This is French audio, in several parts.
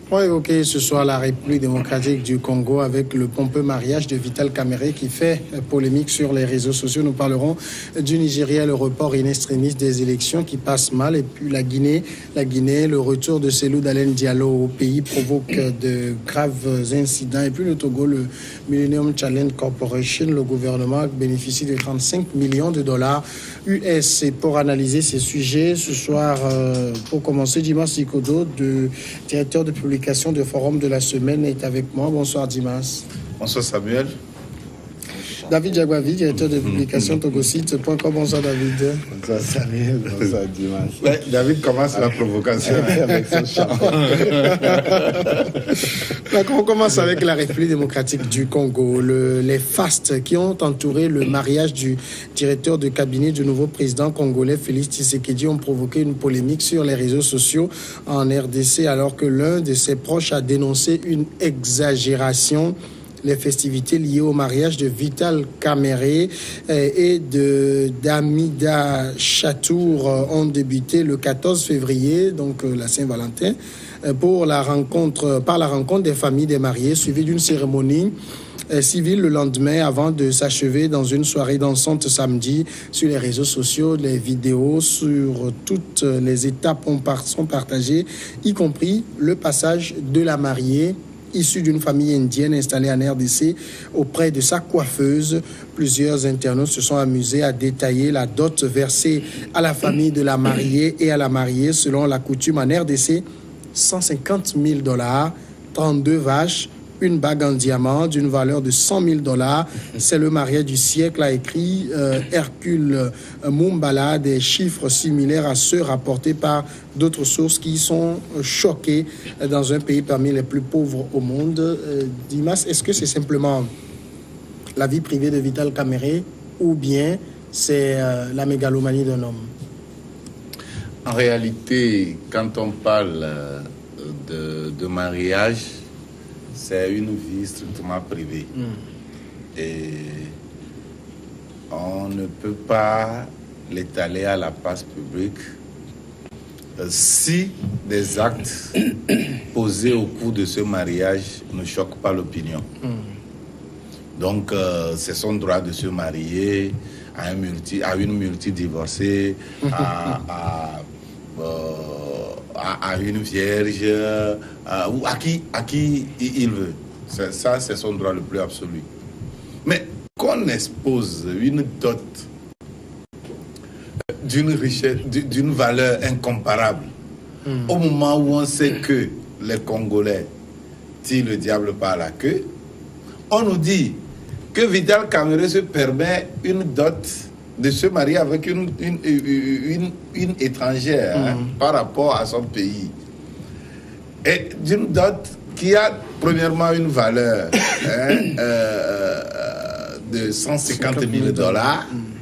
On va évoquer ce soir la République démocratique du Congo avec le pompeux mariage de Vital Kamerhe qui fait polémique sur les réseaux sociaux. Nous parlerons du Nigeria, le report in extremis des élections qui passe mal. Et puis la Guinée, le retour de Cellou Dalein Diallo au pays provoque de graves incidents. Et puis le Togo, le Millennium Challenge Corporation, le gouvernement bénéficie de 35 millions de dollars US. Et pour analyser ces sujets, ce soir, pour commencer, Dimas Sikodo, directeur de publication de Forum de la Semaine, est avec moi. Bonsoir Dimas. Bonsoir Samuel. David Diagwavi, directeur de publication Togosite.com. Bonsoir David. Bonsoir Samuel, bonsoir Dimas. Ouais, David commence la provocation avec son chant. On commence avec la République démocratique du Congo. Les fastes qui ont entouré le mariage du directeur de cabinet du nouveau président congolais Félix Tshisekedi ont provoqué une polémique sur les réseaux sociaux en RDC alors que l'un de ses proches a dénoncé une exagération. Les festivités liées au mariage de Vital Kamerhe et d'Amida Chatour ont débuté le 14 février, donc la Saint-Valentin, par la rencontre des familles des mariés, suivie d'une cérémonie civile le lendemain avant de s'achever dans une soirée dansante samedi. Sur les réseaux sociaux, les vidéos sur toutes les étapes sont partagées, y compris le passage de la mariée issu d'une famille indienne installée en RDC auprès de sa coiffeuse. Plusieurs internautes se sont amusés à détailler la dot versée à la famille de la mariée et à la mariée selon la coutume en RDC, 150 000 $, 32 vaches, une bague en diamant d'une valeur de 100 000 $. C'est le mariage du siècle, a écrit Hercule Mumbala, des chiffres similaires à ceux rapportés par d'autres sources qui sont choquées dans un pays parmi les plus pauvres au monde. Dimas, est-ce que c'est simplement la vie privée de Vital Kamerhe ou bien c'est la mégalomanie d'un homme? En réalité, quand on parle de mariage, c'est une vie strictement privée. Et on ne peut pas l'étaler à la place publique si des actes posés au cours de ce mariage ne choquent pas l'opinion. Donc, c'est son droit de se marier à une multidivorcée, à une vierge, ou à qui il veut. Ça, c'est son droit le plus absolu. Mais qu'on expose une dot d'une richesse, d'une valeur incomparable, au moment où on sait que les Congolais tirent le diable par la queue, on nous dit que Vital Kamerhe se permet une dot de se marier avec une étrangère par rapport à son pays. Et d'une dot qui a premièrement une valeur de 150 000 $.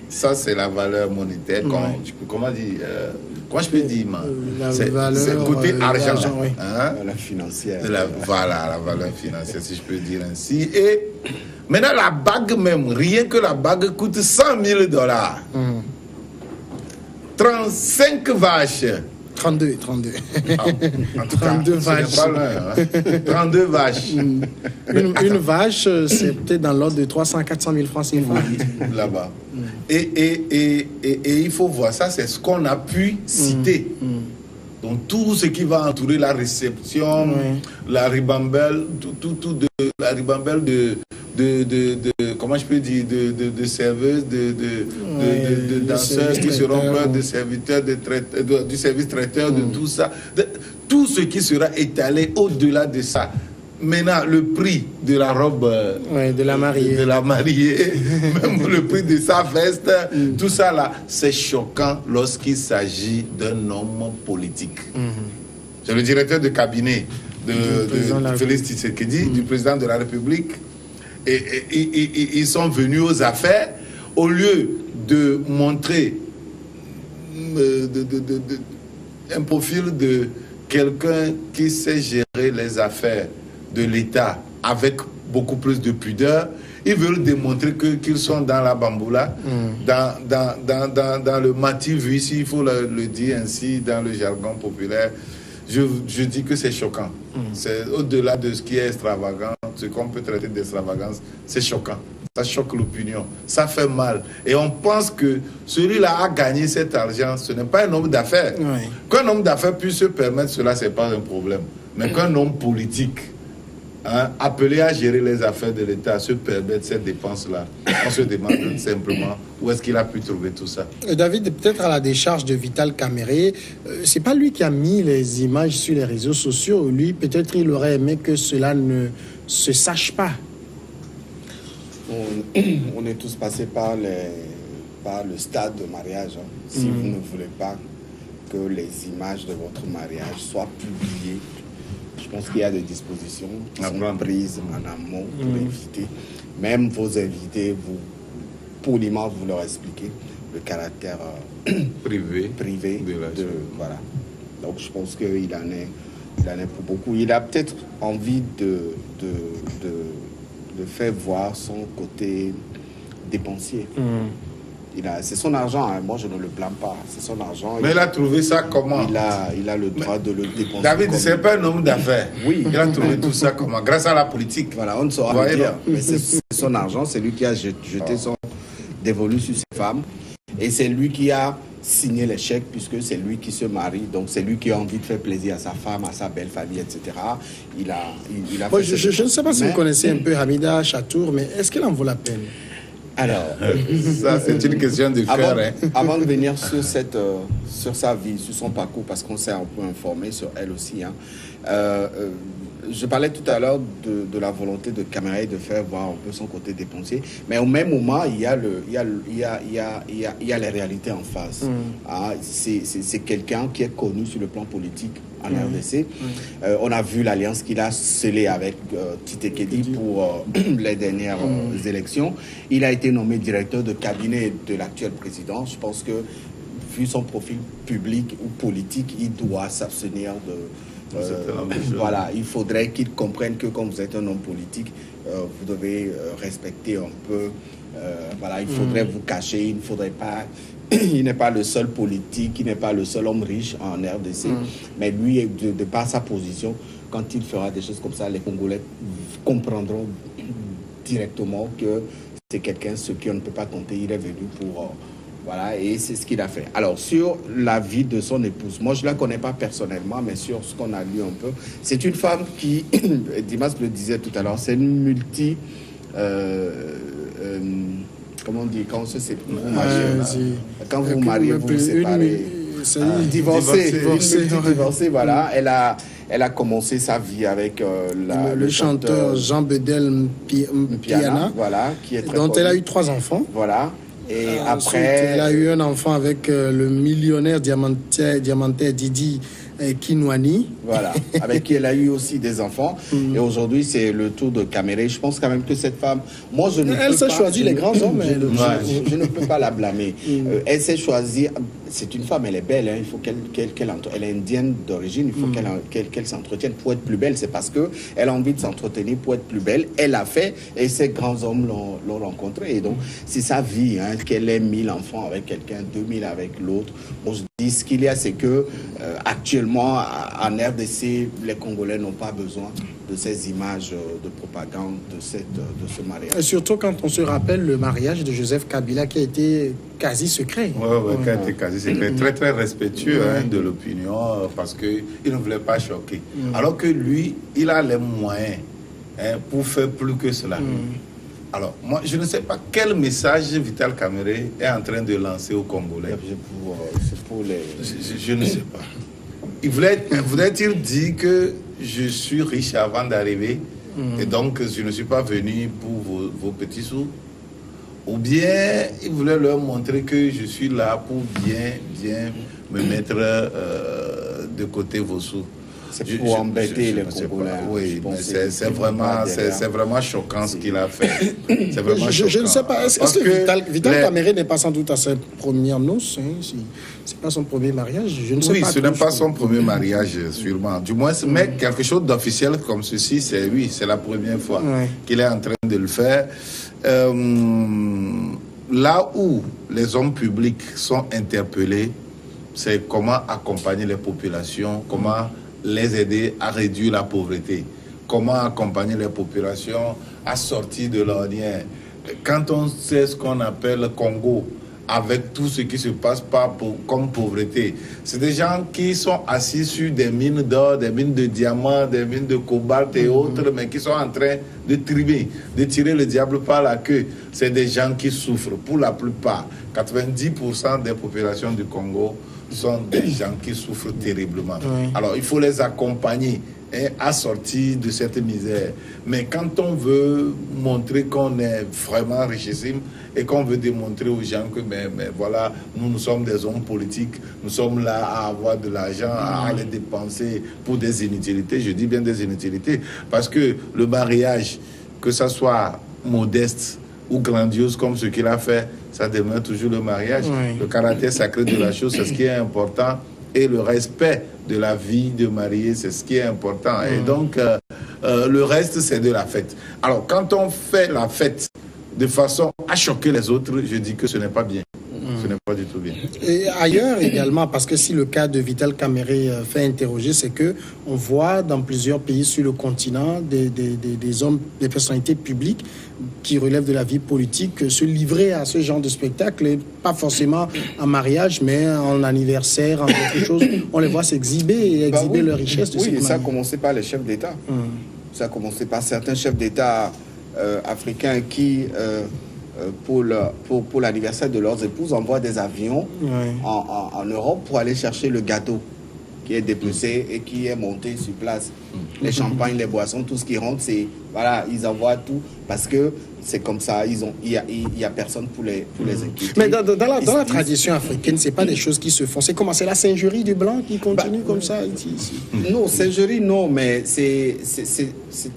Ça, c'est la valeur monétaire. Comment dire comment je peux dire c'est côté argent. La financière. Voilà, la valeur financière, si je peux dire ainsi. Et maintenant, la bague même, rien que la bague coûte 100 000 $. 35 vaches. 32. En tout 32 cas, vaches. Pas loin, 32 vaches. Une vache, c'est peut-être dans l'ordre de 300-400 000 francs CFA. Là-bas. Et il faut voir ça, c'est ce qu'on a pu citer. Donc tout ce qui va entourer la réception, la ribambelle, la ribambelle de comment je peux dire, de serveuses, de danseurs qui seront près de serviteurs, du service traiteur, de tout ça. Tout ce qui sera étalé au-delà de ça. Maintenant, le prix de la robe de la mariée, même le prix de sa veste, tout ça là, c'est choquant lorsqu'il s'agit d'un homme politique. C'est le directeur de cabinet de Félix Tshisekedi, du président de la République. Et ils sont venus aux affaires, au lieu de montrer un profil de quelqu'un qui sait gérer les affaires de l'État avec beaucoup plus de pudeur. Ils veulent démontrer qu'ils sont dans la bamboula, dans le mati vu, s'il faut le dire ainsi, dans le jargon populaire. je dis que c'est choquant. C'est au-delà de ce qui est extravagant, ce qu'on peut traiter d'extravagance, c'est choquant. Ça choque l'opinion, ça fait mal. Et on pense que celui-là a gagné cet argent, ce n'est pas un homme d'affaires. Oui. Qu'un homme d'affaires puisse se permettre cela, ce n'est pas un problème. Mais qu'un homme politique, appelé à gérer les affaires de l'État, se permettre cette dépense-là, on se demande simplement où est-ce qu'il a pu trouver tout ça. David, peut-être à la décharge de Vital Kamere, c'est pas lui qui a mis les images sur les réseaux sociaux. Lui, peut-être il aurait aimé que cela ne se sache pas. On est tous passés par le stade de mariage. Hein. Si vous ne voulez pas que les images de votre mariage soient publiées, je pense qu'il y a des dispositions qui sont prises en amont pour éviter. Même vos invités, vous poliment vous leur expliquez le caractère privé de voilà. Donc je pense qu'il en est pour beaucoup. Il a peut-être envie de faire voir son côté dépensier. C'est son argent, hein. Moi je ne le blâme pas, c'est son argent. Mais il a trouvé ça comment? Il a le droit de le dépenser. David, c'est pas un homme d'affaires. Oui. Il a trouvé tout ça comment? Grâce à la politique. Voilà, on ne saura le dire. Mais c'est son argent, c'est lui qui a jeté son dévolu sur ses femmes. Et c'est lui qui a signé les chèques, puisque c'est lui qui se marie. Donc c'est lui qui a envie de faire plaisir à sa femme, à sa belle famille, etc. Il a Moi, je ne sais pas si vous connaissez un peu Hamida Chatour, mais est-ce qu'elle en vaut la peine? Alors, ça c'est une question de cœur. Avant de venir sur sa vie, sur son parcours, parce qu'on s'est un peu informé sur elle aussi. Hein, je parlais tout à l'heure de la volonté de Kamere de faire voir un peu son côté dépensier, mais au même moment, il y a les réalités en face. Ah, c'est quelqu'un qui est connu sur le plan politique en RDC. On a vu l'alliance qu'il a scellée avec Tshisekedi pour les dernières élections. Il a été nommé directeur de cabinet de l'actuel président. Je pense que, vu son profil public ou politique, il doit s'abstenir de... voilà, il faudrait qu'il comprenne que quand vous êtes un homme politique, vous devez respecter un peu. Voilà, il faudrait vous cacher, il ne faudrait pas. Il n'est pas le seul politique, il n'est pas le seul homme riche en RDC, mais lui, de par sa position, quand il fera des choses comme ça, les Congolais comprendront directement que c'est quelqu'un sur qui on ne peut pas compter. Il est venu pour... voilà, et c'est ce qu'il a fait. Alors, sur la vie de son épouse, moi, je ne la connais pas personnellement, mais sur ce qu'on a lu un peu, c'est une femme qui, Dimas le disait tout à l'heure, c'est une multi... comment on dit, quand on se sépare, quand vous vous mariez, vous vous séparez. Divorcée, voilà. Elle a commencé sa vie avec le chanteur Jean Bedel Piana, voilà, qui est très dont connu. elle a eu 3 enfants. Voilà. Et Ensuite, après, elle a eu un enfant avec le millionnaire diamantaire Didi Kinwani. Voilà, avec qui elle a eu aussi des enfants. Et aujourd'hui, c'est le tour de Kamere. Je pense quand même que cette femme, moi, je ne peux pas... Elle s'est choisie les grands hommes. Je ne peux pas la blâmer. Elle s'est choisie... C'est une femme, elle est belle. Hein, il faut elle est indienne d'origine. Il faut qu'elle s'entretienne pour être plus belle. C'est parce qu'elle a envie de s'entretenir pour être plus belle. Elle l'a fait et ces grands hommes l'ont rencontrée. Et donc, c'est sa vie, hein, qu'elle ait 1000 enfants avec quelqu'un, 2000 avec l'autre. Bon, je dis, ce qu'il y a, c'est que actuellement, en RDC, les Congolais n'ont pas besoin de ces images de propagande, de ce mariage. Et surtout quand on se rappelle le mariage de Joseph Kabila qui a été quasi secret. Oui, qui a été quasi secret. Très, très respectueux de l'opinion parce qu'il ne voulait pas choquer. Alors que lui, il a les moyens pour faire plus que cela. Alors, moi, je ne sais pas quel message Vital Kamere est en train de lancer aux Congolais. C'est pour les... Je ne sais pas. Voudrait-il dire que je suis riche avant d'arriver et donc je ne suis pas venu pour vos petits sous? Ou bien il voulait leur montrer que je suis là pour bien me mettre de côté vos sous? C'est pour embêter les Congolais. Oui, c'est vraiment choquant ce qu'il a fait. C'est vraiment choquant. Je ne sais pas. Est-ce que Vital Kamere n'est pas sans doute à ses premières noces? C'est pas son premier mariage. Je ne sais pas. Oui, ce n'est pas son premier mariage, sûrement. Du moins, mais quelque chose d'officiel comme ceci, c'est la première fois qu'il est en train de le faire. Là où les hommes publics sont interpellés, c'est comment accompagner les populations, comment les aider à réduire la pauvreté, comment accompagner les populations à sortir de l'ornière. Quand on sait ce qu'on appelle le Congo, avec tout ce qui se passe comme pauvreté, c'est des gens qui sont assis sur des mines d'or, des mines de diamants, des mines de cobalt et autres, mais qui sont en train de trimer, de tirer le diable par la queue. C'est des gens qui souffrent. Pour la plupart, 90% des populations du Congo sont des gens qui souffrent terriblement. Oui. Alors, il faut les accompagner à sortir de cette misère. Mais quand on veut montrer qu'on est vraiment richissime et qu'on veut démontrer aux gens que mais voilà, nous sommes des hommes politiques, nous sommes là à avoir de l'argent, à les dépenser pour des inutilités, je dis bien des inutilités, parce que le mariage, que ça soit modeste ou grandiose comme ce qu'il a fait, ça demeure toujours le mariage. Oui. Le caractère sacré de la chose, c'est ce qui est important, et le respect de la vie de mariée, c'est ce qui est important. Et donc, le reste, c'est de la fête. Alors, quand on fait la fête de façon à choquer les autres, je dis que ce n'est pas bien. Ce n'est pas du tout bien. Et ailleurs également, parce que si le cas de Vital Kamerhe fait interroger, c'est que on voit dans plusieurs pays sur le continent des hommes, des personnalités publiques qui relèvent de la vie politique se livrer à ce genre de spectacle, et pas forcément en mariage, mais en anniversaire, en quelque chose. On les voit s'exhiber et exhiber leur richesse. Oui, et ça a commencé par les chefs d'État. Ça a commencé par certains chefs d'État africains qui... pour l'anniversaire de leurs épouses, envoient des avions en Europe pour aller chercher le gâteau qui est dépecé et qui est monté sur place. Les champagnes, les boissons, tout ce qui rentre, c'est voilà, ils envoient tout parce que c'est comme ça. Il y a personne pour les inquiéter. Mais dans la tradition africaine, c'est pas des choses qui se font. C'est comment? C'est la singerie du blanc qui continue comme ça ici. Non, singerie non, mais c'est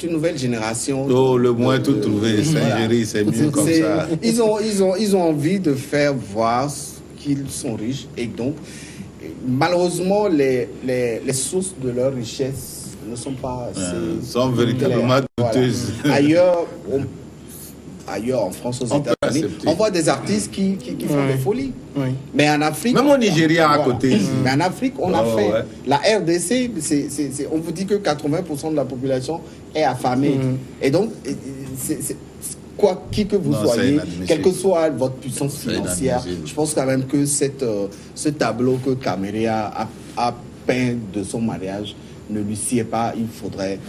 une nouvelle génération. Oh, le moins tout trouvé, singerie, c'est mieux comme ça. Ils ont envie de faire voir qu'ils sont riches et donc malheureusement les sources de leur richesse ne sont pas assez sont véritablement douteuses. Voilà. Ailleurs en France, aux États-Unis, on voit des artistes qui font des folies. Mais en Afrique, même au Nigeria à côté. Mais en Afrique, on a fait la RDC. On vous dit que 80% de la population est affamée. Et donc, qui que vous soyez, quelle que soit votre puissance financière, je pense quand même que ce tableau que Kamerhe a peint de son mariage ne lui sied pas. Il faudrait...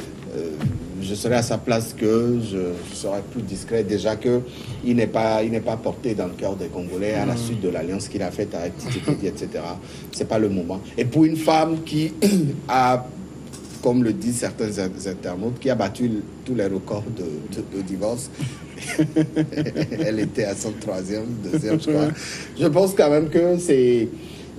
je serais à sa place que je serais plus discret. Déjà qu'il n'est pas porté dans le cœur des Congolais à la suite de l'alliance qu'il a faite avec Tshisekedi, etc. C'est pas le moment. Et pour une femme qui a, comme le disent certains internautes, qui a battu tous les records de divorce, elle était à son 3e, 2e, je crois. Je pense quand même que c'est...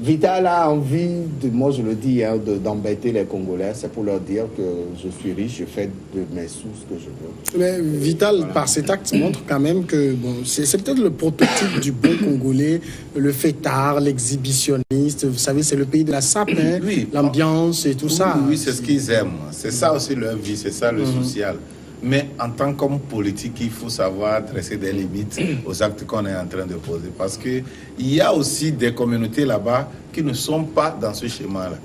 Vital a envie, moi je le dis, d'embêter les Congolais. C'est pour leur dire que je suis riche, je fais de mes sous ce que je veux. Mais Vital, par cet acte, montre quand même que c'est peut-être le prototype du bon Congolais, le fêtard, l'exhibitionniste. Vous savez, c'est le pays de la sape, hein, l'ambiance et tout ça. Oui, c'est ce qu'ils aiment. C'est ça aussi leur vie, c'est ça le social. Mais en tant qu'homme politique, il faut savoir dresser des limites aux actes qu'on est en train de poser. Parce qu'il y a aussi des communautés là-bas qui ne sont pas dans ce schéma-là.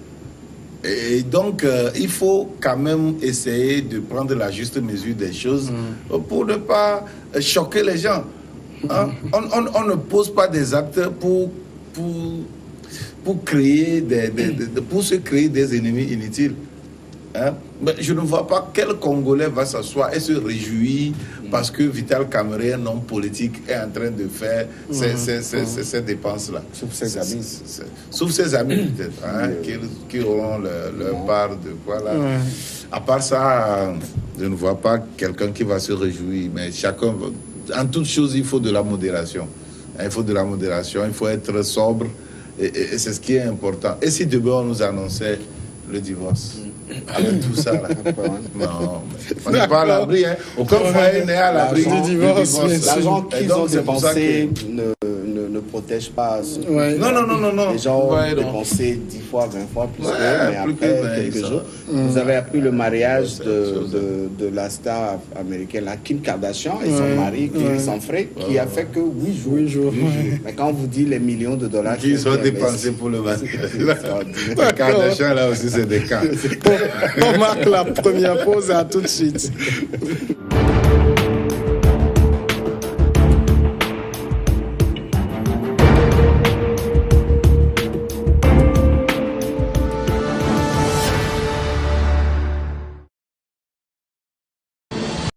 Et donc, il faut quand même essayer de prendre la juste mesure des choses pour ne pas choquer les gens. Hein? On ne pose pas des actes pour créer pour se créer des ennemis inutiles. Hein? Mais je ne vois pas quel Congolais va s'asseoir et se réjouir parce que Vital Kamerhe, un homme politique, est en train de faire ces dépenses-là. Sauf ses amis. Sauf ses amis, peut-être, hein, qui auront leur part de quoi là. À part ça, je ne vois pas quelqu'un qui va se réjouir. Mais chacun, en toute chose, il faut de la modération. Il faut de la modération, il faut être sobre. Et c'est ce qui est important. Et si demain on nous annonçait le divorce, avec tout ça là, non, on n'est pas à l'abri, hein. Aucun foyer n'est à l'abri du divorce. L'argent qu'ils ont dépensé ne protège pas ceux qui Ouais. Non. Les gens ont Ouais, non. dépensé 10 fois, 20 fois plus Ouais, que, mais plus après que 20, quelques ça. jours, vous avez appris le mariage de la star américaine, la Kim Kardashian, et son mari, son frère, qui a fait que 8 jours. 8 jours. Mais quand on vous dit les millions de dollars Qui sont ont été dépensés investis, pour le mariage. extraordinaire. Les Kardashians, là aussi, c'est des camps. On marque la première pause, à tout de suite.